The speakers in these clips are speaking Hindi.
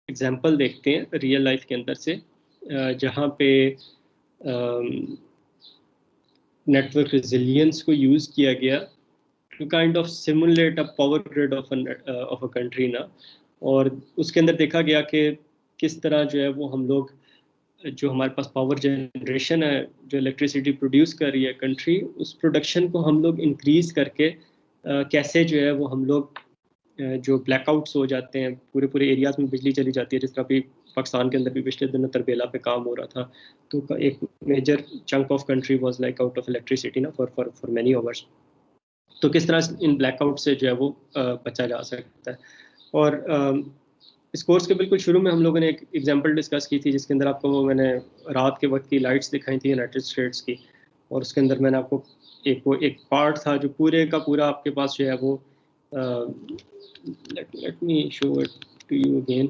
एग्जांपल देखते हैं रियल लाइफ के अंदर से, जहाँ पे नेटवर्क रेजिलियंस को यूज़ किया गया to kind of simulate a power grid of a country ना। और उसके अंदर देखा गया कि किस तरह जो है वो हम लोग, जो हमारे पास पावर जनरेशन है, जो इलेक्ट्रिसिटी प्रोड्यूस कर रही है कंट्री, उस प्रोडक्शन को हम लोग इंक्रीज करके कैसे जो है वो हम लोग जो ब्लैकआउट्स हो जाते हैं, पूरे पूरे एरियाज में बिजली चली जाती है, जिस तरह भी पाकिस्तान के अंदर भी पिछले दिनों तरबेला पे काम हो रहा था, तो एक major chunk of country was like out of electricity ना for for for many hours. तो किस तरह इन ब्लैकआउट से जो है वो बचा जा सकता है। और इस कोर्स के बिल्कुल शुरू में हम लोगों ने एक एग्जांपल डिस्कस की थी, जिसके अंदर आपको वो मैंने रात के वक्त की लाइट्स दिखाई थी यूनाइटेड स्टेट्स की, और उसके अंदर मैंने आपको एक पार्ट था जो पूरे का पूरा आपके पास जो है वो let me show it to you again.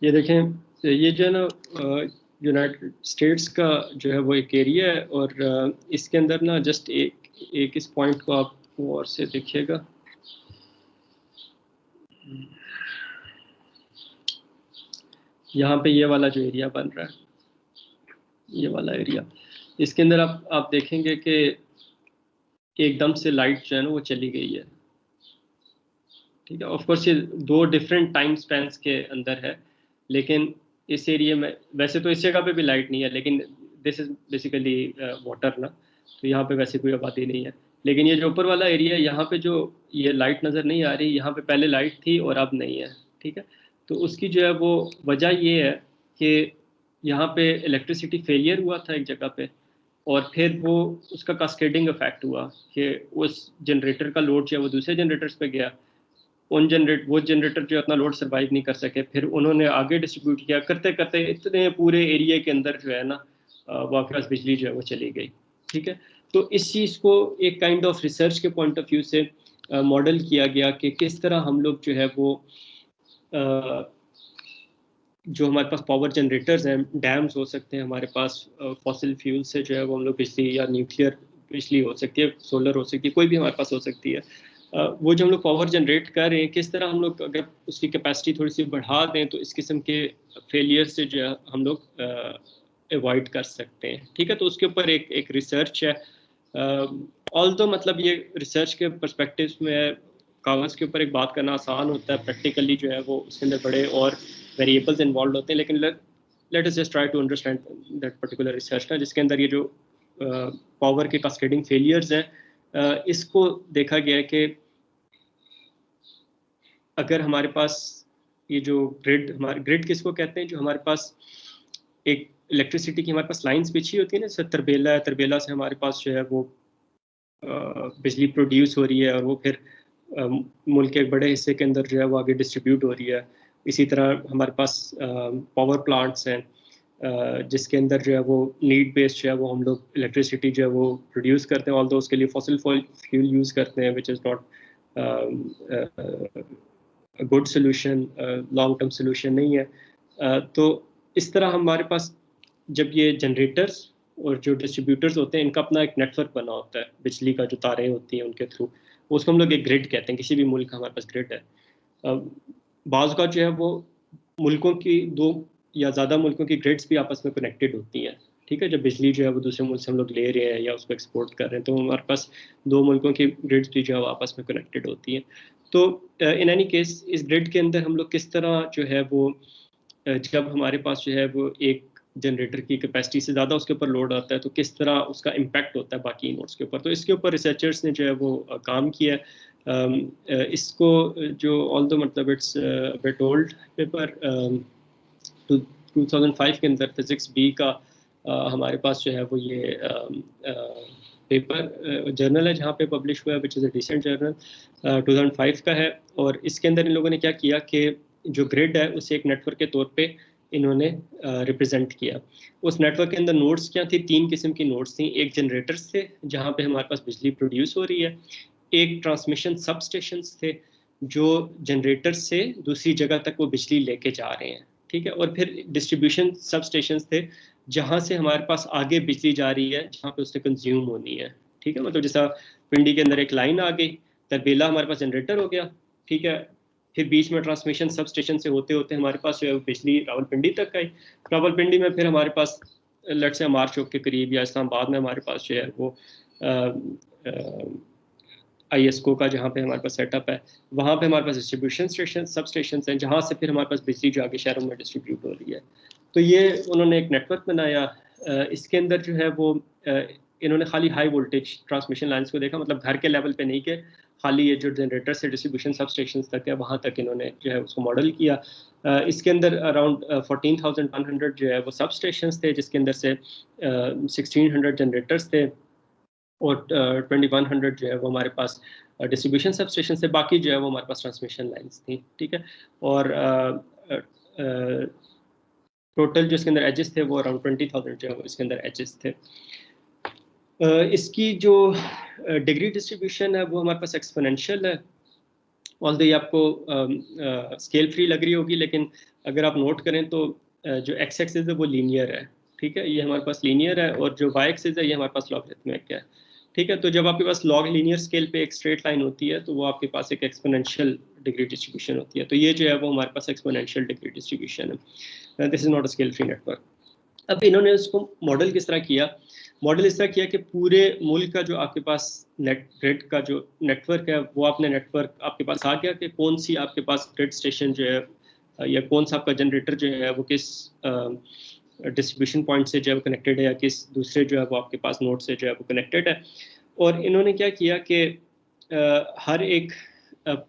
ये देखें, ये जो है ना यूनाइटेड स्टेट्स का जो है वो एक एरिया है, और इसके अंदर ना जस्ट एक इस पॉइंट को आप और से देखिएगा। यहाँ पे ये वाला जो एरिया बन रहा है, ये वाला एरिया, इसके अंदर आप देखेंगे कि एकदम से लाइट जो है ना वो चली गई है। ठीक है, ऑफ कोर्स ये दो डिफरेंट टाइम स्पैन्स के अंदर है, लेकिन इस एरिया में वैसे तो इस जगह पे भी लाइट नहीं है, लेकिन दिस इज बेसिकली वाटर ना, तो यहाँ पे वैसे कोई आबादी नहीं है। लेकिन ये जो ऊपर वाला एरिया है, यहाँ पे जो ये लाइट नज़र नहीं आ रही, यहाँ पे पहले लाइट थी और अब नहीं है। ठीक है, तो उसकी जो है वो वजह ये है कि यहाँ पे इलेक्ट्रिसिटी फेलियर हुआ था एक जगह पे, और फिर वो उसका कास्केडिंग इफेक्ट हुआ कि उस जनरेटर का लोड जो है वो दूसरे जनरेटर्स पे गया। वो जनरेटर जो अपना लोड सर्वाइव नहीं कर सके, फिर उन्होंने आगे डिस्ट्रीब्यूट किया, करते करते इतने पूरे एरिया के अंदर जो है ना वो आपके पास बिजली जो है वो चली गई। ठीक है, तो इस चीज़ को एक काइंड ऑफ रिसर्च के पॉइंट ऑफ व्यू से मॉडल किया गया कि किस तरह हम लोग जो है वो जो हमारे पास पावर जनरेटर्स हैं, डैम्स हो सकते हैं हमारे पास, फॉसिल फ्यूल से जो है वो हम लोग बिजली, या न्यूक्लियर बिजली हो सकती है, सोलर हो सकती है, कोई भी हमारे पास हो सकती है। वो जो हम लोग पावर जनरेट कर रहे हैं, किस तरह हम लोग अगर उसकी कैपेसिटी थोड़ी सी बढ़ा दें तो इस किस्म के फेलियर से जो है हम लोग अवॉइड कर सकते हैं। ठीक है, तो उसके ऊपर एक रिसर्च है। ऑल्दो मतलब ये रिसर्च के पर्सपेक्टिव में कागज़ के ऊपर एक बात करना आसान होता है, प्रैक्टिकली जो है वो उसके अंदर बड़े और वेरिएबल्स इन्वॉल्व होते हैं, लेकिन let us just try to understand that particular research ना, जिसके अंदर ये जो पावर के कास्केडिंग फेलियर्स हैं, इसको देखा गया है कि अगर हमारे पास ये जो हमारे ग्रिड किसको कहते हैं, जो हमारे पास एक इलेक्ट्रिसिटी की हमारे पास लाइंस बिछी होती है ना, जैसे तरबेला है, तरबेला से हमारे पास जो है वो बिजली प्रोड्यूस हो रही है, और वो फिर मुल्क के एक बड़े हिस्से के अंदर जो है वो आगे डिस्ट्रीब्यूट हो रही है। इसी तरह हमारे पास पावर प्लांट्स हैं, जिसके अंदर जो है वो नीड बेस्ड जो है वो हम लोग इलेक्ट्रिसिटी जो है वो प्रोड्यूस करते हैं, ऑल्दो उसके लिए फॉसिल फ्यूल यूज़ करते हैं, which is not good solution, long term solution नहीं है। तो इस तरह हमारे पास जब ये जनरेटर्स और जो डिस्ट्रीब्यूटर्स होते हैं, इनका अपना एक नेटवर्क बना होता है, बिजली का जो तारें होती हैं उनके थ्रू, उसको हम लोग एक ग्रिड कहते हैं। किसी भी मुल्क का हमारे पास ग्रिड है। बाज़ का जो है वो मुल्कों की दो या ज़्यादा मुल्कों की ग्रिड्स भी आपस में कनेक्टेड होती हैं। ठीक है, जब बिजली जो है वो दूसरे मुल्क से हम लोग ले रहे हैं या उसको एक्सपोर्ट कर रहे हैं, तो हमारे पास दो मुल्कों की ग्रिड्स भी जो है आपस में कनेक्टेड होती हैं। तो इन एनी केस इस ग्रिड के अंदर हम लोग किस तरह जो है वो जब हमारे पास जो है वो एक जनरेटर की कैपेसिटी से ज़्यादा उसके ऊपर लोड आता है, तो किस तरह उसका इम्पैक्ट होता है बाकी नोड्स के ऊपर। तो इसके ऊपर रिसर्चर्स ने जो है वो काम किया है। इसको जो ऑल्दो मतलब इट्स बिट ओल्ड पेपर, 2005 के अंदर फिजिक्स बी का हमारे पास जो है वो ये पेपर जर्नल है जहाँ पे पब्लिश हुआ है, which is a decent journal, 2005 का है। और इसके अंदर इन लोगों ने क्या किया कि जो ग्रिड है उसे एक नेटवर्क के तौर पे इन्होंने रिप्रेजेंट किया। उस नेटवर्क के अंदर नोड्स क्या थी, 3 किस्म की नोड्स थी। एक जनरेटर्स थे जहाँ पे हमारे पास बिजली प्रोड्यूस हो रही है, एक ट्रांसमिशन सब स्टेशंस थे जो जनरेटर से दूसरी जगह तक वो बिजली लेके जा रहे हैं, ठीक है, और फिर डिस्ट्रीब्यूशन सब स्टेशंस थे जहाँ से हमारे पास आगे बिजली जा रही है जहाँ पे उसने कंज्यूम होनी है, ठीक है। मतलब जैसा पिंडी के अंदर एक लाइन आ गई, तरबेला हमारे पास जनरेटर हो गया, ठीक है, फिर बीच में ट्रांसमिशन सब स्टेशन से होते होते हमारे पास जो है बिजली रावलपिंडी तक आई। रावलपिंडी में फिर हमारे पास लट से अमार चौक के करीब या इस्लामाबाद में हमारे पास जो है वो ISCO का जहाँ पे हमारे पास सेटअप है, वहाँ पे हमारे पास डिस्ट्रीब्यूशन स्टेशन सब स्टेशन हैं जहाँ से फिर हमारे पास बिजली जो आगे शहरों में डिस्ट्रीब्यूट हो रही है। तो ये उन्होंने एक नेटवर्क बनाया। इसके अंदर जो है वो इन्होंने खाली हाई वोल्टेज ट्रांसमिशन लाइन्स को देखा, मतलब घर के लेवल पे नहीं, के खाली ये जो जनरेटर से डिस्ट्रीब्यूशन सब स्टेशन तक है वहाँ तक इन्होंने जो है उसको मॉडल किया। इसके अंदर अराउंड 14,100 जो है वो सब स्टेशन थे, जिसके अंदर से 1600 जनरेटर्स थे और 2100 जो है वो हमारे पास डिस्ट्रीब्यूशन सब स्टेशन से, बाकी जो है वो हमारे पास ट्रांसमिशन लाइंस थी, ठीक है। और टोटल जो इसके अंदर एजेस थे वो अराउंड 20,000 जो है वो इसके अंदर एजेस थे। इसकी जो डिग्री डिस्ट्रीब्यूशन है वो हमारे पास एक्सपोनेंशियल है। ऑल्दो ये आपको स्केल फ्री लग रही होगी, लेकिन अगर आप नोट करें तो जो एक्स एक्सिस है वो लीनियर है, ठीक है, ये हमारे पास लीनियर है, और जो वाई एक्सिस है ये हमारे पास लॉगरिथमिक है, ठीक है। तो जब आपके पास लॉग लीनियर स्केल पे एक स्ट्रेट लाइन होती है तो वो आपके पास एक एक्सपोनेंशियल डिग्री डिस्ट्रीब्यूशन होती है। तो ये जो है वो हमारे पास एक्सपोनेंशियल डिग्री डिस्ट्रीब्यूशन है। This is not a scale free network. अब इन्होंने उसको मॉडल किस तरह किया, मॉडल इस तरह किया कि पूरे मुल्क का जो आपके पास नेट ग्रिड का जो नेटवर्क है वो आपने नेटवर्क आपके पास आ गया कि कौन सी आपके पास ग्रिड स्टेशन जो है या कौन सा आपका जनरेटर जो है वो किस डिस्ट्रीब्यूशन पॉइंट से जो है कनेक्टेड है या किस दूसरे जो है वो आपके पास नोड से जो है वो कनेक्टेड है। और इन्होंने क्या किया कि हर एक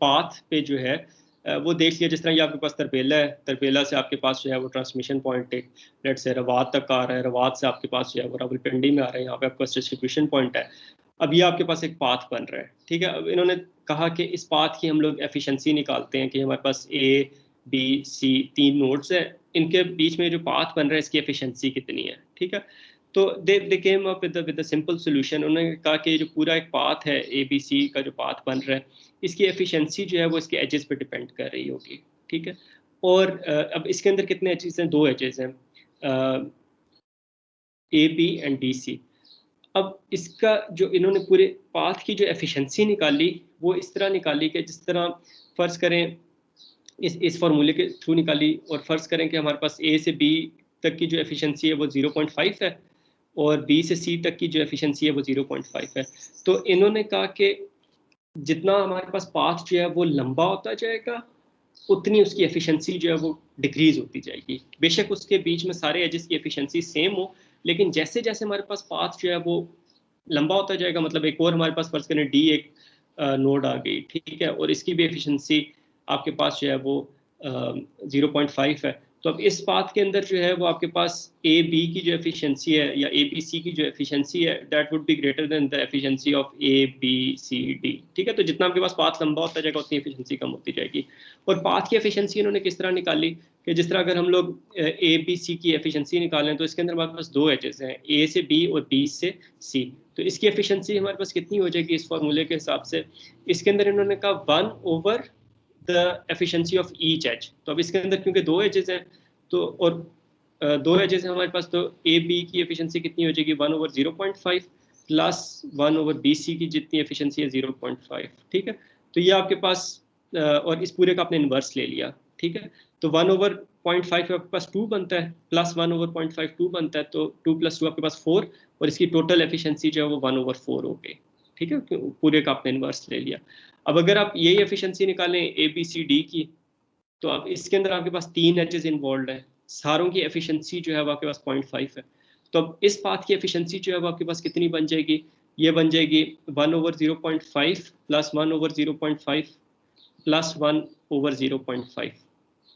पाथ पे जो है वो देख लिया, जिस तरह ये आपके पास तरबेला है, तरबेला से आपके पास जो है वो ट्रांसमिशन पॉइंट एक लेट से रवात तक आ रहा है, रवात से आपके पास जो है वो रावलपिंडी में आ रहा है, यहाँ पे आपका डिस्ट्रीब्यूशन पॉइंट है। अब ये आपके पास एक पाथ बन रहा है, ठीक है। अब इन्होंने कहा कि इस पाथ की हम लोग एफिशिएंसी निकालते हैं कि हमारे पास A, B, C 3 नोड्स है, इनके बीच में जो पाथ बन रहा है इसकी एफिशिएंसी कितनी है, ठीक है। तो they came up with a simple solution. उन्होंने कहा कि जो पूरा एक पाथ है ABC का जो पाथ बन रहा है इसकी एफिशिएंसी जो है वो इसके एजेस पे डिपेंड कर रही होगी, ठीक है। और अब इसके अंदर कितने एजेस हैं, 2 एजेस हैं, AB एंड DC। अब इसका जो इन्होंने पूरे पाथ की जो एफिशिएंसी निकाली वो इस तरह निकाली कि जिस तरह फ़र्ज़ करें इस फार्मूले के थ्रू निकाली, और फ़र्ज़ करें कि हमारे पास A से B तक की जो एफिशिएंसी है वो 0.5 है और B से C तक की जो एफिशिएंसी है वो 0.5 है। तो इन्होंने कहा कि जितना हमारे पास पाथ जो है वो लंबा होता जाएगा उतनी उसकी एफिशिएंसी जो है वो डिक्रीज होती जाएगी। बेशक उसके बीच में सारे एजेस की एफिशिएंसी सेम हो, लेकिन जैसे जैसे हमारे पास पाथ जो है वो लंबा होता जाएगा, मतलब एक और हमारे पास फर्ज करें D एक नोड आ गई, ठीक है, और इसकी भी एफिशिएंसी आपके पास जो है वो 0.5 है। तो अब इस पाथ के अंदर जो है वो आपके पास AB की जो एफिशिएंसी है या ABC की जो एफिशिएंसी है that would be greater than the efficiency of ABCD, ठीक है। तो जितना आपके पास पाथ लंबा होता जाएगा उतनी एफिशिएंसी कम होती जाएगी। और पाथ की एफिशिएंसी इन्होंने किस तरह निकाली कि जिस तरह अगर हम लोग ABC की एफिशिएंसी निकालें तो इसके अंदर हमारे पास 2 एजेस हैं, A से B और B से C। तो इसकी एफिशिएंसी हमारे पास कितनी हो जाएगी इस फार्मूले के हिसाब से, इसके अंदर इन्होंने कहा 1/द एफिशिएंसी ऑफ ईच एज। तो अब इसके अंदर क्योंकि 2 एजेस हैं तो और 2 एजेस हैं हमारे पास, तो AB की एफिशिएंसी कितनी हो जाएगी 1/0.5 प्लस 1/BC की जितनी एफिशिएंसी है 0.5, ठीक है। तो ये आपके पास और इस पूरे का आपने इन्वर्स ले लिया, ठीक है। तो 1/0.5 आपके पास 2 बनता है, प्लस 1/0.5 2 बनता है, तो 2 + 2 आपके पास 4, और इसकी टोटल एफिशिएंसी जो है वो 1/4 हो गई, ठीक है। पूरे का आपने इन्वर्स ले लिया। अब अगर आप यही एफिशिएंसी निकालें ABCD की, तो अब इसके अंदर आपके पास 3 एजेस इन्वॉल्व है, सारों की एफिशिएंसी जो है वो आपके पास 0.5 है। तो अब इस पाथ की एफिशिएंसी जो है वो आपके पास कितनी बन जाएगी, ये बन जाएगी 1/0.5 प्लस 1/0.5 प्लस 1/0.5,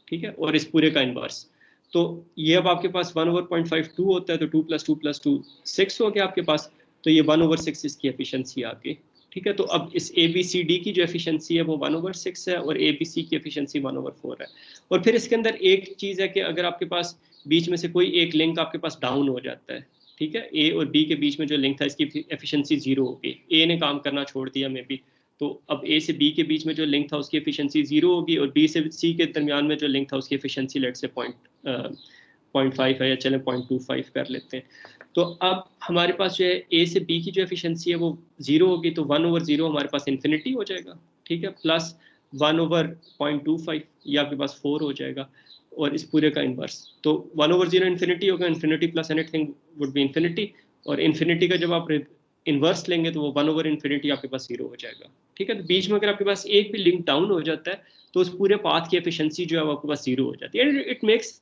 ठीक है, और इस पूरे का इन्वर्स। तो ये अब आपके पास 1/0.5 2 होता है, तो 2 + 2 + 2 6 हो गया आपके पास, तो ये 1/6 इसकी एफिशिएंसी आ गई, ठीक है। तो अब इस ABCD की जो एफिशिएंसी है वो 1/6 है और ABC की एफिशिएंसी 1/4 है। और फिर इसके अंदर एक चीज़ है कि अगर आपके पास बीच में से कोई एक लिंक आपके पास डाउन हो जाता है, ठीक है, A और B के बीच में जो लिंक था इसकी एफिशिएंसी 0 हो गई, A ने काम करना छोड़ दिया मे बी, तो अब A से B के बीच में जो लिंक था उसकी एफिशिएंसी 0 होगी और B से C के दरमियान में जो लिंक था उसकी एफिशिएंसी लेट से 0.5 है या चले 0.25 कर लेते हैं। तो अब हमारे पास जो है A से B की जो एफिशिएंसी है वो 0 होगी, तो 1/0 हमारे पास इन्फिनिटी हो जाएगा, ठीक है, प्लस 1/0.25 ये आपके पास 4 हो जाएगा और इस पूरे का इन्वर्स, तो 1/0 इन्फिनिटी होगा, infinity plus anything would be infinity, और इन्फिनिटी का जब आप इन्वर्स लेंगे तो वो 1/infinity आपके पास 0 हो जाएगा, ठीक है। तो बीच में अगर आपके पास एक भी लिंक डाउन हो जाता है तो उस पूरे पाथ की एफिशिएंसी जो है वो आपके पास 0 हो जाती है। इट मेक्स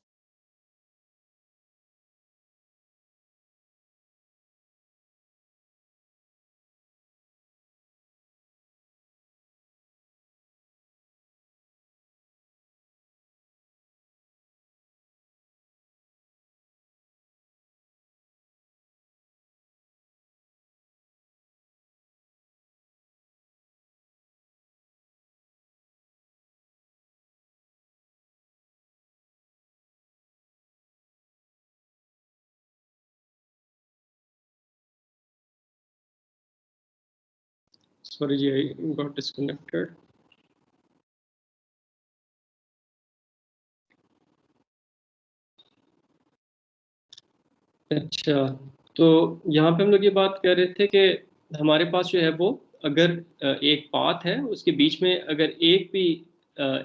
सॉरी जी, आई गॉट डिस्कनेक्टेड। अच्छा, तो यहाँ पे हम लोग ये बात कर रहे थे कि हमारे पास जो है वो अगर एक पाथ है उसके बीच में अगर एक भी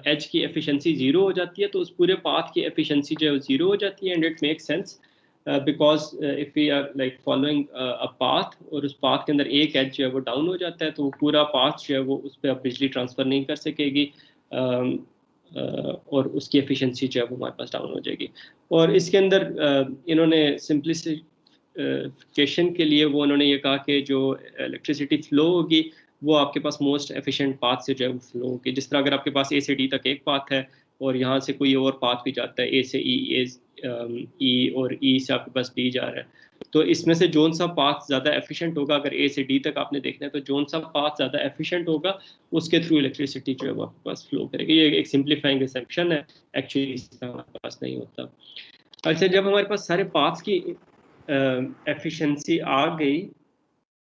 एज की एफिशिएंसी 0 हो जाती है तो उस पूरे पाथ की एफिशिएंसी जो है वो 0 हो जाती है, and it make sense because if we are like following a path और उस पाथ के अंदर एक एज जो है वो डाउन हो जाता है तो वो पूरा पाथ जो है वो उस पर आप बिजली ट्रांसफर नहीं कर सकेगी, और उसकी एफिशिएंसी जो है वो हमारे पास डाउन हो जाएगी। और इसके अंदर इन्होंने सिंप्लिफिकेशन के लिए वो उन्होंने ये कहा कि जो इलेक्ट्रिसिटी फ्लो होगी वो आपके पास मोस्ट एफिशिएंट पाथ से जो है वो फ्लो होगी। जिस तरह अगर आपके पास A से D तक एक पाथ है और यहाँ से कोई और पाथ भी जाता है A से E और E से आपके पास D जा रहा है, तो इसमें से जोन सा पाथ ज़्यादा एफिशिएंट होगा, अगर A से D तक आपने देखना है तो जोन सा पाथ ज़्यादा एफिशिएंट होगा उसके थ्रू इलेक्ट्रिसिटी जो है वो आपके पास फ्लो करेगी। ये एक सिंप्लीफाइंग असम्पशन है, एक्चुअली इसका हमारे पास नहीं होता। अच्छा, जब हमारे पास सारे पाथ्स की एफिशिएंसी आ गई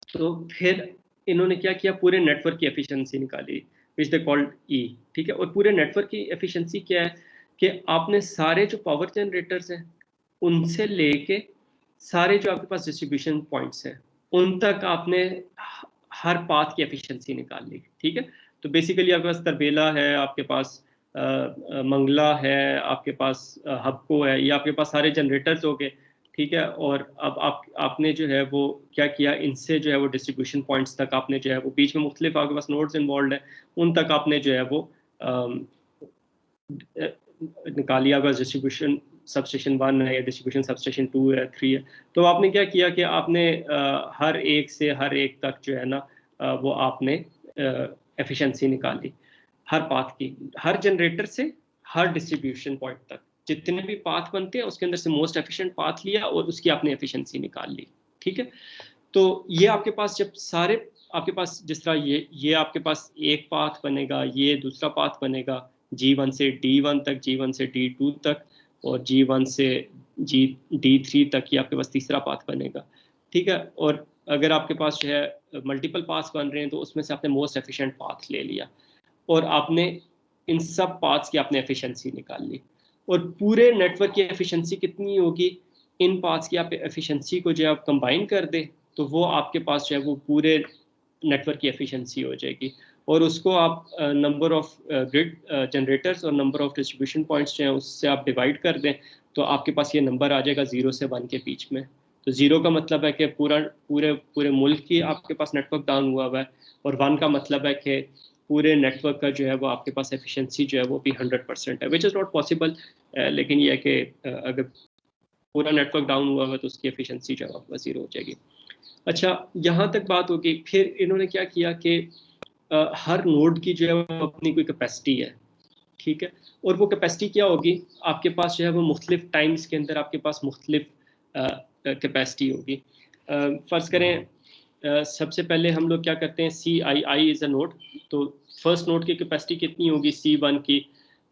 तो फिर इन्होंने क्या किया, पूरे नेटवर्क की एफिशिएंसी निकाली विच दे कॉल्ड ई, ठीक है। और पूरे नेटवर्क की एफिशिएंसी क्या है कि आपने सारे जो पावर जनरेटर्स हैं उनसे लेके सारे जो आपके पास डिस्ट्रीब्यूशन पॉइंट्स हैं उन तक आपने हर पाथ की एफिशिएंसी निकाल ली, ठीक है। तो बेसिकली आपके पास तरबेला है, आपके पास मंगला है, आपके पास हबको है, ये आपके पास सारे जनरेटर्स हो गए, ठीक है। और अब आपने जो है वो क्या किया, इनसे जो है वो डिस्ट्रीब्यूशन पॉइंट्स तक आपने जो है वो बीच में मुख्तलिफ आपके पास नोड्स इन्वॉल्व है उन तक आपने जो है वो निकालिया। अगर डिस्ट्रीब्यूशन सबस्टेशन 1 है या डिस्ट्रीब्यूशन सबस्टेशन 2 है 3 है, तो आपने क्या किया कि आपने हर एक से हर एक तक जो है ना वो आपने एफिशिएंसी निकाली हर पाथ की, हर जनरेटर से हर डिस्ट्रीब्यूशन पॉइंट तक जितने भी पाथ बनते हैं उसके अंदर से मोस्ट एफिशिएंट पाथ लिया और उसकी आपने एफिशिएंसी निकाल ली, ठीक है। तो ये आपके पास जब सारे आपके पास जिस तरह ये आपके पास एक पाथ बनेगा, ये दूसरा पाथ बनेगा G1 से D1 तक, G1 से D2 तक और G1 से D3 तक, ये आपके पास तीसरा पाथ बनेगा, ठीक है। और अगर आपके पास जो है मल्टीपल पाथ्स बन रहे हैं तो उसमें से आपने मोस्ट एफिशिएंट पाथ ले लिया और आपने इन सब पाथ्स की आपने एफिशिएंसी निकाल ली। और पूरे नेटवर्क की एफिशिएंसी कितनी होगी, इन पाथ्स की आप एफिशिएंसी को जो आप कंबाइन कर दे तो वो आपके पास जो है वो पूरे नेटवर्क की एफिशिएंसी हो जाएगी। और उसको आप नंबर ऑफ ग्रिड जनरेटर्स और नंबर ऑफ डिस्ट्रीब्यूशन पॉइंट्स जो हैं उससे आप डिवाइड कर दें तो आपके पास ये नंबर आ जाएगा 0 से 1 के बीच में। तो 0 का मतलब है कि पूरे पूरे मुल्क की आपके पास नेटवर्क डाउन हुआ है, और 1 का मतलब है कि पूरे नेटवर्क का जो है वो आपके पास एफिशिएंसी जो है वो भी 100% है, विच इज़ नॉट पॉसिबल। लेकिन ये है कि अगर पूरा नेटवर्क डाउन हुआ है तो उसकी एफिशिएंसी जो है आपके पास 0 हो जाएगी। अच्छा, यहाँ तक बात होगी। फिर इन्होंने क्या किया कि हर नोड की जो है वो अपनी कोई कैपेसिटी है, ठीक है। और वो कैपेसिटी क्या होगी, आपके पास जो है वो मुख्तलिफ टाइम्स के अंदर आपके पास मुख्तलिफ कैपेसिटी होगी। फ़र्ज़ करें सबसे पहले हम लोग क्या करते हैं, CII इज अ नोड, तो फर्स्ट नोड की कैपेसिटी कितनी होगी C1 की।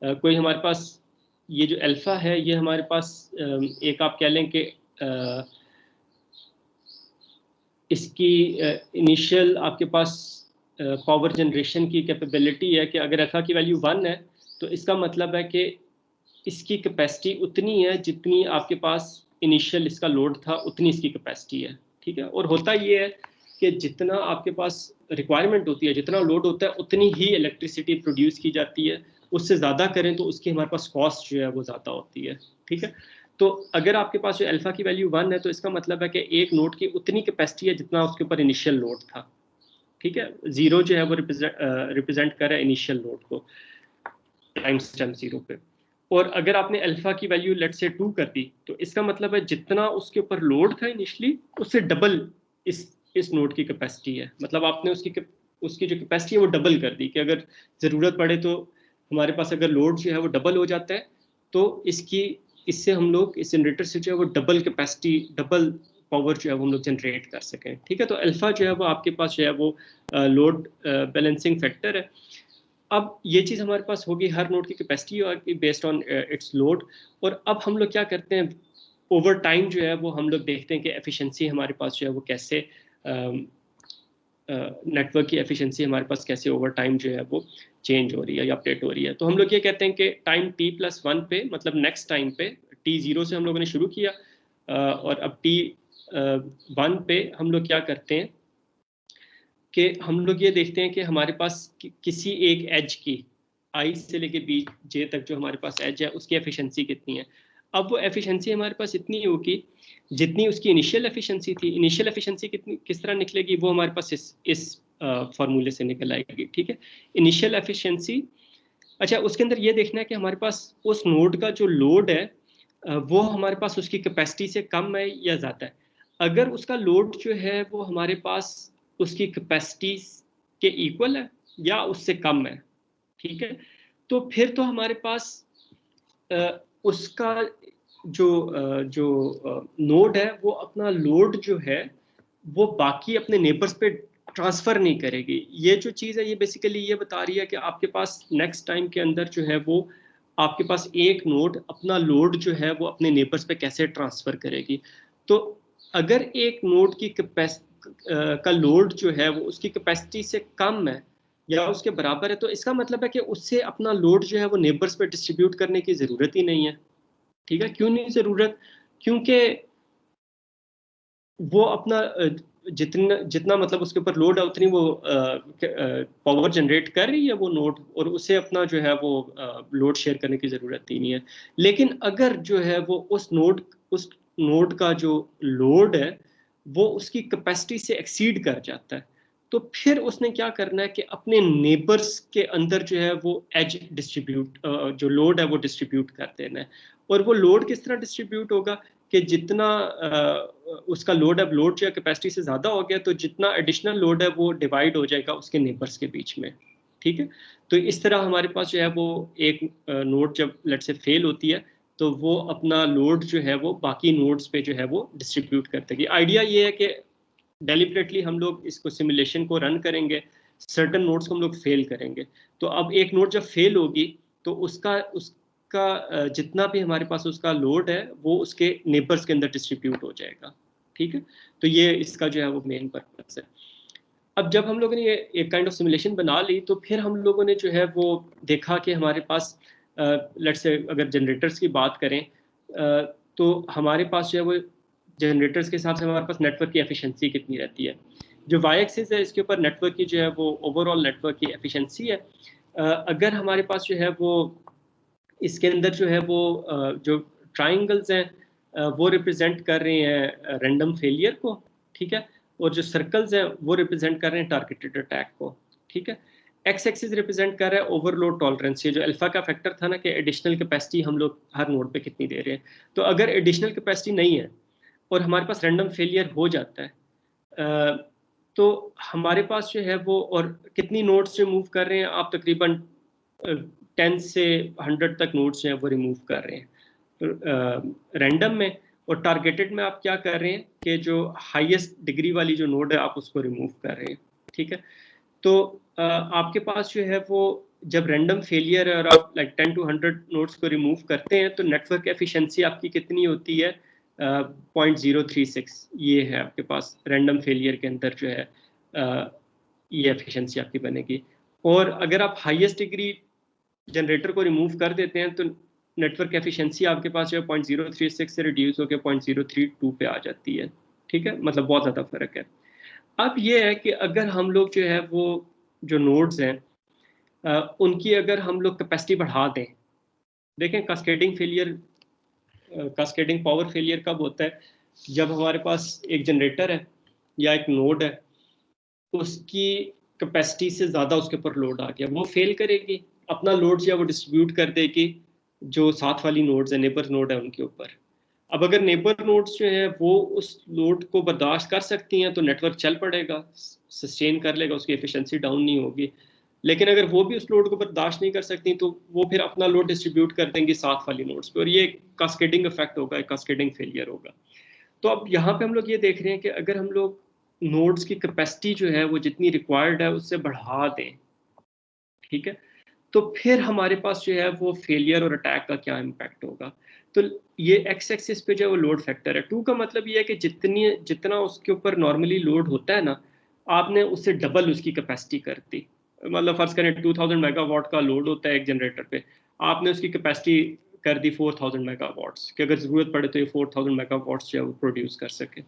कोई हमारे पास ये जो अल्फा है ये हमारे पास एक आप कह लें कि इसकी इनिशियल आपके पास पावर जनरेशन की कैपेबिलिटी है कि अगर अल्फा की वैल्यू 1 है तो इसका मतलब है कि इसकी कैपेसिटी उतनी है जितनी आपके पास इनिशियल इसका लोड था, उतनी इसकी कैपेसिटी है। ठीक है, और होता ये है कि जितना आपके पास रिक्वायरमेंट होती है, जितना लोड होता है, उतनी ही इलेक्ट्रिसिटी प्रोड्यूस की जाती है। उससे ज़्यादा करें तो उसकी हमारे पास कॉस्ट जो है वो ज़्यादा होती है। ठीक है, तो अगर आपके पास जो अल्फा की वैल्यू 1 है तो इसका मतलब है कि एक नोड की उतनी कैपेसिटी है जितना उसके ऊपर इनिशियल लोड था। ठीक है, जीरो जो है वो रिप्रेजेंट कर रहा है इनिशियल लोड को टाइम स्टेप जीरो पे। और अगर आपने अल्फा की वैल्यू लेट से 2 कर दी तो इसका मतलब है जितना उसके ऊपर लोड था इनिशियली उससे डबल इस नोड की कैपेसिटी है। मतलब आपने उसकी जो कैपेसिटी है वो डबल कर दी कि अगर ज़रूरत पड़े तो हमारे पास अगर लोड जो है वो डबल हो जाता है तो इससे हम लोग इस जनरेटर से जो है वो डबल कैपेसिटी, डबल पावर जो है वो हम लोग जनरेट कर सकें। ठीक है, तो अल्फा जो है वो आपके पास जो है वो लोड बैलेंसिंग फैक्टर है। अब ये चीज़ हमारे पास होगी, हर नोड की कैपेसिटी होगी बेस्ड ऑन इट्स लोड। और अब हम लोग क्या करते हैं, ओवर टाइम जो है वो हम लोग देखते हैं कि एफिशिएंसी हमारे पास जो है वो कैसे, नेटवर्क की एफिशिएंसी हमारे पास कैसे ओवर टाइम जो है वो चेंज हो रही है या अपडेट हो रही है। तो हम लोग ये कहते हैं कि टाइम t+1 पे, मतलब नेक्स्ट टाइम पे, t0 से हम लोगों ने शुरू किया और अब t1 पे हम लोग क्या करते हैं कि हम लोग ये देखते हैं कि हमारे पास किसी एक एज की, आई से लेके बी जे तक जो हमारे पास एज है उसकी एफिशिएंसी कितनी है। अब वो एफिशिएंसी हमारे पास इतनी होगी जितनी उसकी इनिशियल एफिशिएंसी थी। इनिशियल एफिशिएंसी कितनी किस तरह निकलेगी वो हमारे पास इस फॉर्मूले से निकल आएगी। ठीक है, इनिशियल एफिशिएंसी। अच्छा, उसके अंदर ये देखना है कि हमारे पास उस नोड का जो लोड है वो हमारे पास उसकी कैपेसिटी से कम है या ज़्यादा है। अगर उसका लोड जो है वो हमारे पास उसकी कैपेसिटी के इक्वल है या उससे कम है, ठीक है, तो फिर तो हमारे पास उसका जो नोड है वो अपना लोड जो है वो बाकी अपने नेबर्स पे ट्रांसफर नहीं करेगी। ये जो चीज़ है ये बेसिकली ये बता रही है कि आपके पास नेक्स्ट टाइम के अंदर जो है वो आपके पास एक नोड अपना लोड जो है वो अपने नेबर्स पे कैसे ट्रांसफर करेगी। तो अगर एक नोड की का लोड जो है वो उसकी कैपेसिटी से कम है या उसके बराबर है तो इसका मतलब है कि उससे अपना लोड जो है वो नेबर्स पे डिस्ट्रीब्यूट करने की ज़रूरत ही नहीं है। ठीक है, क्यों नहीं ज़रूरत, क्योंकि वो अपना जितना जितना मतलब उसके ऊपर लोड है उतनी वो पावर जनरेट कर रही है वो नोड, और उसे अपना जो है वो लोड शेयर करने की ज़रूरत ही नहीं है। लेकिन अगर जो है वो उस नोड का जो लोड है वो उसकी कैपेसिटी से एक्सीड कर जाता है तो फिर उसने क्या करना है कि अपने नेबर्स के अंदर जो है वो एज डिस्ट्रीब्यूट, जो लोड है वो डिस्ट्रीब्यूट कर देना है। और वो लोड किस तरह डिस्ट्रीब्यूट होगा कि जितना उसका लोड है, लोड जो है कैपेसिटी से ज़्यादा हो गया तो जितना एडिशनल लोड है वो डिवाइड हो जाएगा उसके नेबर्स के बीच में। ठीक है, तो इस तरह हमारे पास जो है वो एक नोड जब लेट से फेल होती है तो वो अपना लोड जो है वो बाकी नोड्स पे जो है वो डिस्ट्रीब्यूट कर देगी। आइडिया ये है कि डेलिबरेटली हम लोग इसको सिमुलेशन को रन करेंगे, सर्टन नोड्स को हम लोग फेल करेंगे। तो अब एक नोड जब फेल होगी तो उसका जितना भी हमारे पास उसका लोड है वो उसके नेबर्स के अंदर डिस्ट्रीब्यूट हो जाएगा। ठीक है, तो ये इसका जो है वो मेन पर्पस है। अब जब हम लोगों ने ये एक काइंड ऑफ सिमुलेशन बना ली तो फिर हम लोगों ने जो है वो देखा कि हमारे पास लेट्स से अगर जनरेटर्स की बात करें तो हमारे पास जो है वो जनरेटर्स के हिसाब से हमारे पास नेटवर्क की एफिशिएंसी कितनी रहती है। जो वाई एक्सिस है इसके ऊपर नेटवर्क की जो है वो ओवरऑल नेटवर्क की एफिशिएंसी है। अगर हमारे पास जो है वो इसके अंदर जो है वो जो ट्राइंगल्स हैं वो रिप्रेजेंट कर रहे हैं रैंडम फेलियर को। ठीक है, और जो सर्कल्स हैं वो रिप्रेजेंट कर रहे हैं टारगेटेड अटैक को। ठीक है, एक्स एक्सिस रिप्रेजेंट कर रहा है ओवरलोड टॉलरेंस, ये जो अल्फा का फैक्टर था ना कि एडिशनल कैपेसिटी हम लोग हर नोड पे कितनी दे रहे हैं। तो अगर एडिशनल कैपेसिटी नहीं है और हमारे पास रैंडम फेलियर हो जाता है तो हमारे पास जो है वो, और कितनी नोड्स जो मूव कर रहे हैं आप, तकरीबन 10 से 100 तक नोड्स जो है वो रिमूव कर रहे हैं रैंडम में। और टारगेटेड में आप क्या कर रहे हैं कि जो हाईएस्ट डिग्री वाली जो नोड है आप उसको रिमूव कर रहे हैं, ठीक है। तो आपके पास जो है वो जब रैंडम फेलियर है और आप लाइक 10 to 100 नोड्स को रिमूव करते हैं तो नेटवर्क एफिशिएंसी आपकी कितनी होती है? 0.036 ये है आपके पास रैंडम फेलियर के अंदर जो है ये एफिशिएंसी आपकी बनेगी। और अगर आप हाईएस्ट डिग्री जनरेटर को रिमूव कर देते हैं तो नेटवर्क एफिशिएंसी आपके पास जो है 0.036 से रिड्यूस होकर 0.032 पे आ जाती है, ठीक है। मतलब बहुत ज़्यादा फर्क है। अब ये है कि अगर हम लोग जो है वो जो नोड्स हैं उनकी अगर हम लोग कैपेसिटी बढ़ा दें, देखें cascading failure, cascading power failure कब होता है? जब हमारे पास एक जनरेटर है या एक नोड है, उसकी कैपेसिटी से ज़्यादा उसके ऊपर लोड आ गया, वो फेल करेगी, अपना लोड जो है वो डिस्ट्रीब्यूट कर देगी जो साथ वाली नोड्स है, नेबर नोड है उनके ऊपर। अब अगर नेबर नोड्स जो है वो उस लोड को बर्दाश्त कर सकती हैं तो नेटवर्क चल पड़ेगा, सस्टेन कर लेगा, उसकी एफिशिएंसी डाउन नहीं होगी। लेकिन अगर वो भी उस लोड को बर्दाश्त नहीं कर सकती तो वो फिर अपना लोड डिस्ट्रीब्यूट कर देंगी साथ वाली नोड्स पे, और ये कास्केडिंग इफेक्ट होगा, कास्केडिंग फेलियर होगा। तो अब यहाँ पे हम लोग ये देख रहे हैं कि अगर हम लोग नोड्स की कैपेसिटी जो है वो जितनी रिक्वायर्ड है उससे बढ़ा दें, ठीक है, तो फिर हमारे पास जो है वो फेलियर और अटैक का क्या इम्पैक्ट होगा। तो ये एक्स एक्सिस पे जो है वो लोड फैक्टर है। 2 का मतलब ये है कि जितना उसके ऊपर नॉर्मली लोड होता है ना, आपने उससे डबल उसकी कैपेसिटी कर दी। मतलब फर्ज करें 2000 मेगावाट का लोड होता है एक जनरेटर पे, आपने उसकी कैपेसिटी कर दी 4000 मेगावाट्स कि अगर ज़रूरत पड़े तो ये 4000 मेगावाट्स जो है वो प्रोड्यूस कर सके।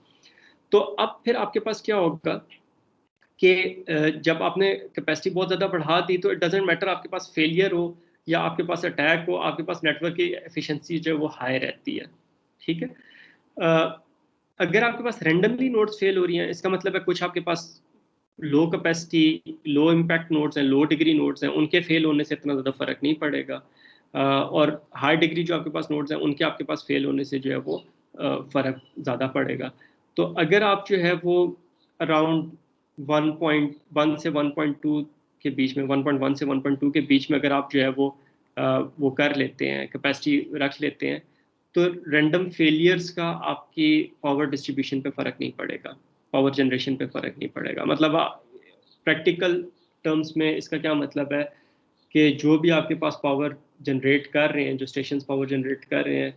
तो अब फिर आपके पास क्या होगा कि जब आपने कैपेसिटी बहुत ज़्यादा बढ़ा दी तो इट डजेंट मैटर आपके पास फेलियर हो या आपके पास अटैक हो, आपके पास नेटवर्क की एफिशिएंसी जो है वो हाई रहती है, ठीक है। अगर आपके पास रैंडमली नोड्स फेल हो रही हैं, इसका मतलब है कुछ आपके पास लो कैपेसिटी लो इम्पैक्ट नोड्स हैं, लो डिग्री नोड्स हैं, उनके फेल होने से इतना ज़्यादा फर्क नहीं पड़ेगा। और हाई डिग्री जो आपके पास नोड्स हैं उनके आपके पास फेल होने से जो है वो फर्क ज़्यादा पड़ेगा। तो अगर आप जो है वो अराउंड 1.1 से 1.2 के बीच में, 1.1 से 1.2 के बीच में अगर आप जो है वो कर लेते हैं, कैपेसिटी रख लेते हैं, तो रैंडम फेलियर्स का आपकी पावर डिस्ट्रीब्यूशन पे फ़र्क नहीं पड़ेगा, पावर जनरेशन पे फ़र्क नहीं पड़ेगा। मतलब प्रैक्टिकल टर्म्स में इसका क्या मतलब है कि जो भी आपके पास पावर जनरेट कर रहे हैं, जो स्टेशन पावर जनरेट कर रहे हैं,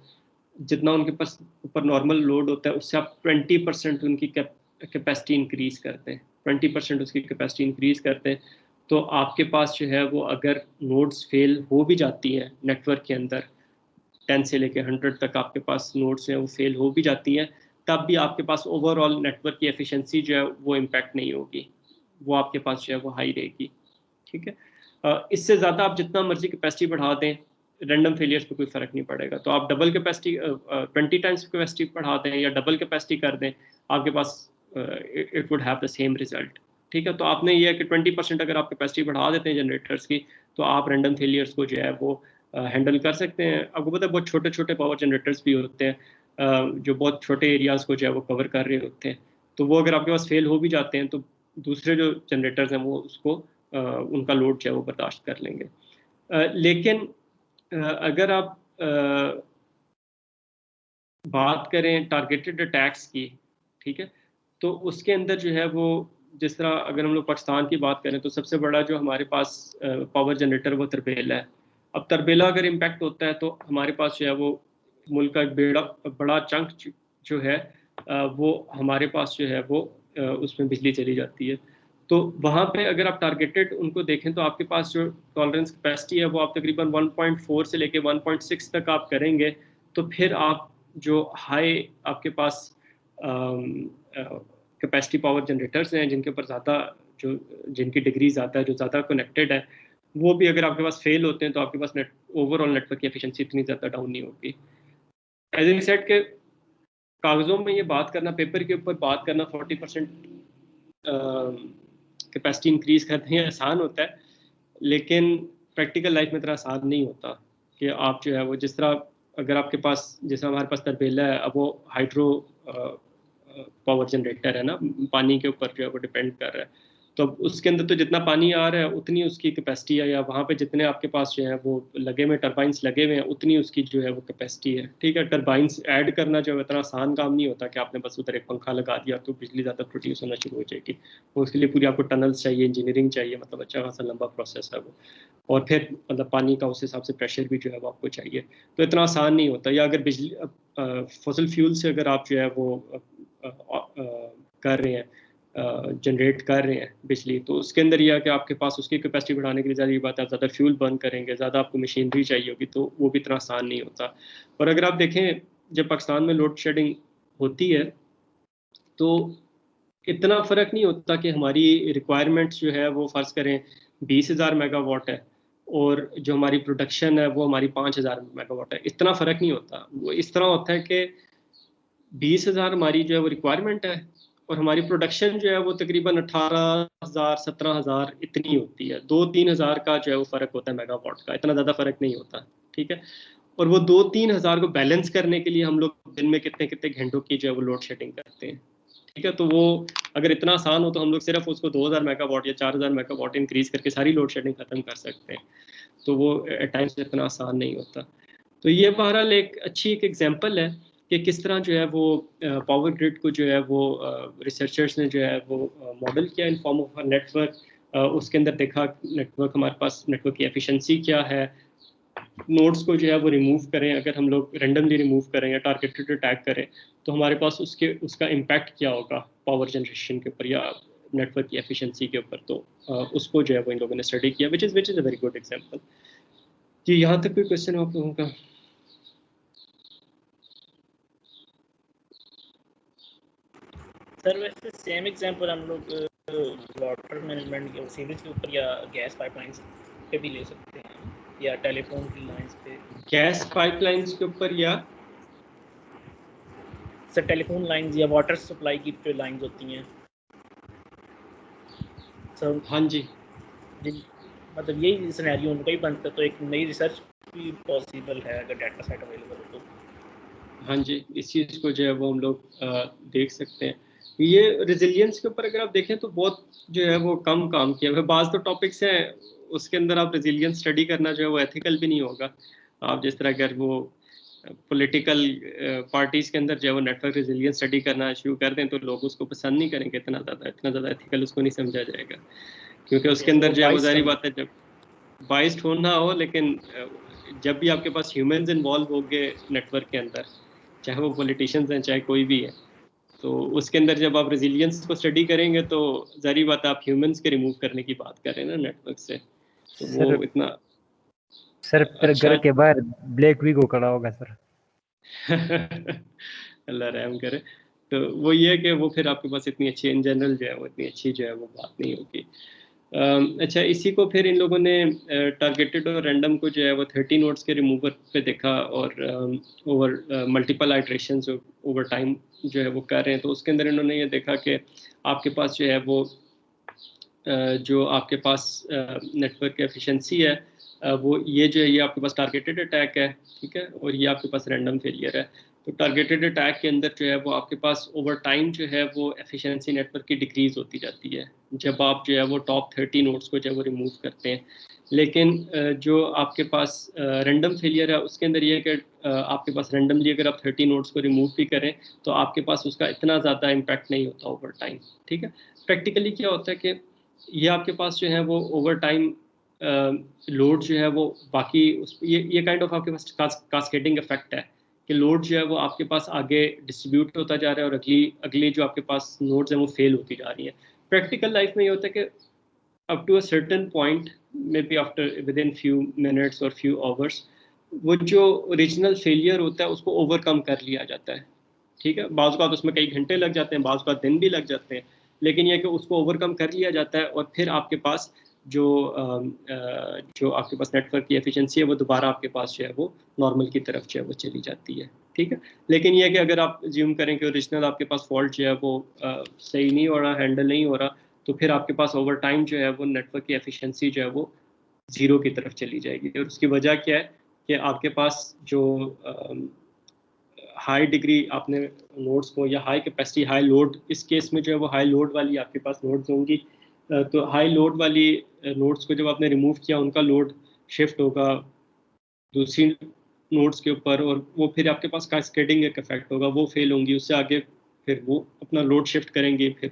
जितना उनके पास ऊपर नॉर्मल लोड होता है उससे आप 20% उनकी कैपेसिटी इंक्रीज करते हैं, 20% उसकी कैपेसिटी इंक्रीज करते हैं, तो आपके पास जो है वो अगर नोड्स फेल हो भी जाती हैं नेटवर्क के अंदर, 10 से लेकर 100 तक आपके पास नोड्स हैं वो फेल हो भी जाती हैं, तब भी आपके पास ओवरऑल नेटवर्क की एफिशिएंसी जो है वो इम्पैक्ट नहीं होगी, वो आपके पास जो है वो हाई रहेगी, ठीक है। इससे ज़्यादा आप जितना मर्जी कैपेसिटी बढ़ा दें, रैंडम फेलियर्स पे कोई फ़र्क नहीं पड़ेगा। तो आप डबल कैपेसिटी 20 टाइम्स कैपेसिटी बढ़ा दें या डबल कैपेसिटी कर दें, आपके पास it would have the same result, ठीक है। तो आपने ये है कि 20% अगर आप कैपेसिटी बढ़ा देते हैं जनरेटर्स की, तो आप रैंडम फेलियर्स को जो है वो हैंडल कर सकते हैं। आपको पता है बहुत छोटे छोटे पावर जनरेटर्स भी होते हैं जो बहुत छोटे एरियाज़ को जो है वो कवर कर रहे होते हैं, तो वो अगर आपके पास फेल हो भी जाते हैं तो दूसरे जो जनरेटर्स हैं वो उसको उनका लोड जो है वो बर्दाश्त कर लेंगे। लेकिन अगर आप बात करें टारगेटेड अटैक्स की, ठीक है, तो उसके अंदर जो है वो जिस तरह अगर हम लोग पाकिस्तान की बात करें तो सबसे बड़ा जो हमारे पास पावर जनरेटर वो तरबेला है। अब तरबेला अगर इम्पैक्ट होता है तो हमारे पास जो है वो मुल्क का एक बड़ा चंक जो है वो हमारे पास जो है वो उसमें बिजली चली जाती है। तो वहाँ पे अगर आप टारगेटेड उनको देखें तो आपके पास जो टॉलरेंस कैपेसिटी है वो आप तकरीबन 1.4 से लेके 1.6 तक आप करेंगे, तो फिर आप जो हाई आपके पास कैपेसिटी पावर जनरेटर्स हैं जिनके ऊपर ज़्यादा जो जिनकी डिग्री ज़्यादा है, जो ज़्यादा कनेक्टेड है, वो भी अगर आपके पास फेल होते हैं तो आपके पास ओवरऑल नेटवर्क की एफिशिएंसी इतनी ज़्यादा डाउन नहीं होगी। एज ए सेट के कागज़ों में ये बात करना, पेपर के ऊपर बात करना 40% कैपेसिटी इंक्रीज करते हैं आसान होता है, लेकिन प्रैक्टिकल लाइफ में इतना आसान नहीं होता कि आप जो है वो जिस तरह अगर आपके पास जैसे हमारे पास तरबेला है, अब वो हाइड्रो पावर जनरेटर है ना, पानी के ऊपर जो है वो डिपेंड कर रहा है, तो अब उसके अंदर तो जितना पानी आ रहा है उतनी उसकी कैपेसिटी है, या वहाँ पे जितने आपके पास जो है वो लगे हुए टरबाइंस लगे हुए हैं उतनी उसकी जो है वो कैपेसिटी है। ठीक है, टरबाइंस ऐड करना जो है इतना आसान काम नहीं होता कि आपने बस उधर एक पंखा लगा दिया तो बिजली ज़्यादा प्रोड्यूस होना शुरू हो जाएगी। उसके लिए पूरी आपको टनल्स चाहिए, इंजीनियरिंग चाहिए, मतलब अच्छा खासा लंबा प्रोसेस है वो। और फिर मतलब पानी का उस हिसाब से प्रेशर भी जो है वो आपको चाहिए, तो इतना आसान नहीं होता। या अगर बिजली फॉसिल फ्यूल से अगर आप जो है वो कर रहे हैं, जनरेट कर रहे हैं बिजली, तो उसके अंदर यह है कि आपके पास उसकी कैपेसिटी बढ़ाने के लिए ज़्यादा बात है, ज़्यादा फ्यूल बर्न करेंगे, ज़्यादा आपको मशीनरी चाहिए होगी, तो वो भी इतना आसान नहीं होता। और अगर आप देखें जब पाकिस्तान में लोड शेडिंग होती है तो इतना फ़र्क नहीं होता कि हमारी रिक्वायरमेंट्स जो है वो फ़र्ज़ करें 20,000 मेगावाट है और जो हमारी प्रोडक्शन है वो हमारी 5,000 मेगावाट है, इतना फ़र्क नहीं होता। वो इस तरह होता है कि 20,000 हमारी जो है वो रिक्वायरमेंट है और हमारी प्रोडक्शन जो है वो तकरीबन 18,000 17,000 इतनी होती है। 2-3 हज़ार का जो है वो फ़र्क होता है मेगावाट का, इतना ज़्यादा फ़र्क नहीं होता। ठीक है, और वो 2-3 हज़ार को बैलेंस करने के लिए हम लोग दिन में कितने कितने घंटों की जो है वो लोड शेडिंग करते हैं। ठीक है, तो वो अगर इतना आसान हो तो हम लोग सिर्फ उसको 2,000 मेगावाट या 4,000 मेगावाट इंक्रीज करके सारी लोड शेडिंग खत्म कर सकते हैं। तो वो एट टाइम्स इतना आसान नहीं होता। तो ये बहरहाल एक अच्छी एक एग्जांपल है कि किस तरह जो है वो पावर ग्रिड को जो है वो रिसर्चर्स ने जो है वो मॉडल किया इन फॉर्म ऑफ नेटवर्क। उसके अंदर देखा नेटवर्क, हमारे पास नेटवर्क की एफिशिएंसी क्या है, नोड्स को जो है वो रिमूव करें, अगर हम लोग रेंडमली रिमूव करें या टारगेटेड अटैक करें तो हमारे पास उसका इम्पैक्ट क्या होगा पावर जनरेशन के ऊपर या नेटवर्क की एफिशिएंसी के ऊपर। तो उसको जो है वो इन लोगों ने स्टडी किया, which is a very good example. जी, यहाँ तक कोई क्वेश्चन आप लोगों का? सर वैसे सेम एग्जांपल हम लोग वाटर मैनेजमेंट या सीवेज के ऊपर या गैस पाइपलाइंस पे भी ले सकते हैं, या टेलीफोन की लाइंस पे। गैस पाइपलाइंस के ऊपर या सर टेलीफोन लाइंस या वाटर सप्लाई की जो लाइंस होती हैं सर, हाँ जी, मतलब यही सिनेरियो उनका ही बनता है, तो एक नई रिसर्च भी पॉसिबल है अगर डाटा सेट अवेलेबल हो तो। हाँ जी, इस चीज़ को जो है वो हम लोग देख सकते हैं। ये रेजिलियंस के ऊपर अगर आप देखें तो बहुत जो है वो कम काम किया है। बाज़ तो टॉपिक्स हैं उसके अंदर आप रेजिलियंस स्टडी करना जो है वो एथिकल भी नहीं होगा। आप जिस तरह अगर वो पॉलिटिकल पार्टीज़ के अंदर जो है वो नेटवर्क रेजिलियंस स्टडी करना शुरू कर दें तो लोग उसको पसंद नहीं करेंगे, इतना ज़्यादा एथिकल उसको नहीं समझा जाएगा, क्योंकि उसके जैसे वो अंदर जो है वो बाइस ज़ाहिर बात है जब बाइस्ड होना हो, लेकिन जब भी आपके पास ह्यूमंस इन्वॉल्व होंगे नेटवर्क के अंदर, चाहे वो पॉलिटिशियंस हैं चाहे कोई भी है, तो उसके अंदर जब आप रेजिलियंस को स्टडी करेंगे तो जारी बात है आप ह्यूमंस के रिमूव करने की बात कर रहे हैं ना नेटवर्क से, तो सर वो इतना सर फिर अच्छा घर के बाहर ब्लैक वीगो खड़ा होगा सर। अल्लाह रहम करे। तो वो ये है कि वो फिर आपके पास इतनी अच्छी इन जनरल जो है वो इतनी अच्छी जो है वो बात नहीं होगी। अच्छा, इसी को फिर इन लोगों ने टारगेटेड और रैंडम को जो है वो 30 नोड्स के रिमूवर पे देखा और over multiple iterations over time जो है वो कर रहे हैं। तो उसके अंदर इन्होंने ये देखा कि आपके पास जो है वो जो आपके पास नेटवर्क की एफिशिएंसी है वो ये जो है ये आपके पास टारगेटेड अटैक है, ठीक है, और ये आपके पास रैंडम फेलियर है। तो टारगेटेड अटैक के अंदर जो है वो आपके पास ओवर टाइम जो है वो एफिशिएंसी नेटवर्क की डिक्रीज होती जाती है जब आप जो है वो टॉप 30 नोड्स को जो है वो रिमूव करते हैं। लेकिन जो आपके पास रैंडम फेलियर है उसके अंदर ये है कि आपके पास रैंडमली अगर आप 30 नोड्स को रिमूव भी करें तो आपके पास उसका इतना ज़्यादा इम्पैक्ट नहीं होता ओवर टाइम। ठीक है, प्रैक्टिकली क्या होता है कि ये आपके पास जो है वो ओवर टाइम लोड जो है वो बाकी ये काइंड ऑफ आपके पास कास्केडिंग इफेक्ट है कि लोड जो है वो आपके पास आगे डिस्ट्रीब्यूट होता जा रहा है और अगली जो आपके पास नोड्स हैं वो फेल होती जा रही है। प्रैक्टिकल लाइफ में ये होता है कि up to a certain point maybe after within few minutes और फ्यू आवर्स वो जो ओरिजिनल फेलियर होता है उसको ओवरकम कर लिया जाता है। ठीक है, बाज़ बात उसमें कई घंटे लग जाते हैं, बाज़ बात दिन भी लग जाते हैं, लेकिन यह कि उसको ओवरकम कर लिया जाता है और फिर आपके पास जो आपके पास नेटवर्क की एफिशिएंसी है वो दोबारा आपके पास जो है वो नॉर्मल की तरफ जो है वो चली जाती है। ठीक है, लेकिन यह कि अगर आप ज्यूम करें कि ओरिजिनल आपके पास फॉल्ट जो है वो सही नहीं हो रहा, हैंडल नहीं हो रहा, तो फिर आपके पास ओवर टाइम जो है वो नेटवर्क की एफिशिएंसी जो है वो ज़ीरो की तरफ चली जाएगी। और उसकी वजह क्या है कि आपके पास जो हाई डिग्री आपने नोड्स को या हाई कैपेसिटी हाई लोड, इस केस में जो है वो हाई लोड वाली आपके पास नोड्स होंगी तो हाई लोड वाली नोड्स को जब आपने रिमूव किया उनका लोड शिफ्ट होगा दूसरी नोड्स के ऊपर, और वो फिर आपके पास कैस्केडिंग एक इफेक्ट होगा, वो फेल होंगी, उससे आगे फिर वो अपना लोड शिफ्ट करेंगे, फिर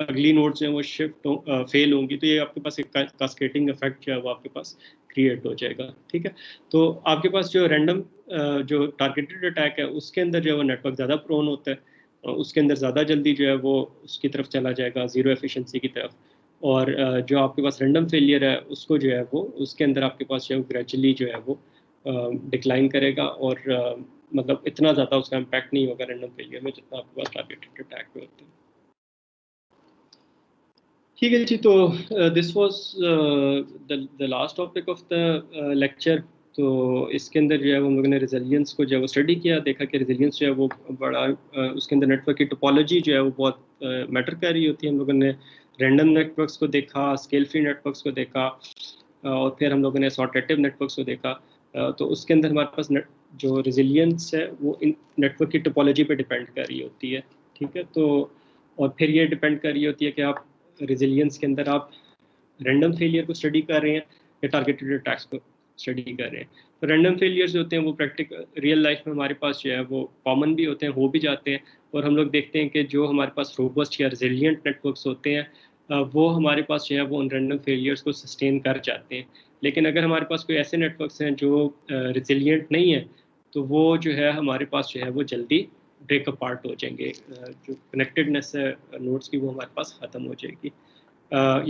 अगली नोड्स हैं वो शिफ्ट फेल होंगी, तो ये आपके पास एक कैस्केडिंग इफेक्ट जो है वो आपके पास क्रिएट हो जाएगा। ठीक है, तो आपके पास जो रैंडम जो टारगेटेड अटैक है उसके अंदर जो है वो नेटवर्क ज़्यादा प्रोन होता है, उसके अंदर ज़्यादा जल्दी जो है वो उसकी तरफ चला जाएगा, ज़ीरो एफिशिएंसी की तरफ। और जो आपके पास रैंडम फेलियर है उसको जो है वो उसके अंदर आपके पास जो है ग्रेजुअली जो है वो डिक्लाइन करेगा, और मतलब इतना ज़्यादा उसका इम्पैक्ट नहीं होगा रैंडम फेलियर में जितना आपके पास टारगेटेड अटैक में होता है। ठीक है जी, तो this was the last topic of the lecture. तो इसके अंदर जो है हम लोगों ने रेजिलियंस को जो है वो स्टडी किया, देखा कि रेजिलियंस जो है वो बड़ा उसके अंदर नेटवर्क की टोपोलॉजी जो है वो बहुत मैटर कर रही होती है। हम लोगों ने रैंडम नेटवर्क्स को देखा, स्केल फ्री नेटवर्क्स को देखा, और फिर हम लोगों ने असोर्टेटिव नेटवर्क्स को देखा। तो उसके अंदर हमारे पास जो रेजिलियंस है वो इन नेटवर्क की टोपोलॉजी पे डिपेंड कर रही होती है। ठीक है, तो और फिर ये डिपेंड कर रही होती है कि आप रेजिलियंस के अंदर आप रैंडम फेलियर को स्टडी कर रहे हैं या टारगेटेड अटैक्स को स्टडी कर रहे हैं। तो रैंडम फेलियर्स होते हैं वो प्रैक्टिकल रियल लाइफ में हमारे पास जो है वो कॉमन भी होते हैं, हो भी जाते हैं, और हम लोग देखते हैं कि जो हमारे पास रोबस्ट या रेजिलियंट नेटवर्क्स होते हैं वो हमारे पास जो है वो उन रैंडम फेलियर्स को सस्टेन कर जाते हैं। लेकिन अगर हमारे पास कोई ऐसे नेटवर्क्स हैं जो रेजिलियंट नहीं है, तो वो जो है हमारे पास जो है वो जल्दी ब्रेक अपार्ट हो जाएंगे, जो कनेक्टेडनेस है नोड्स की वो हमारे पास ख़त्म हो जाएगी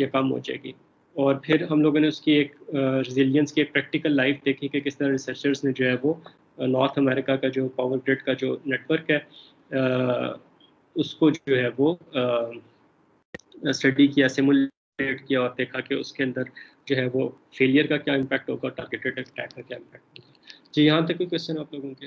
या कम हो जाएगी। और फिर हम लोगों ने उसकी एक रेजिलियंस की एक प्रैक्टिकल लाइफ देखी कि किस तरह रिसर्चर्स ने जो है वो नॉर्थ अमेरिका का जो पावर ग्रिड का जो नेटवर्क है उसको जो है वो स्टडी किया, सिमुलेट किया, और देखा कि उसके अंदर जो है वो फेलियर का क्या इम्पैक्ट होगा, टारगेटेड अटैक का क्या इम्पैक्ट होगा। जी, यहाँ तक कोई क्वेश्चन आप लोगों के?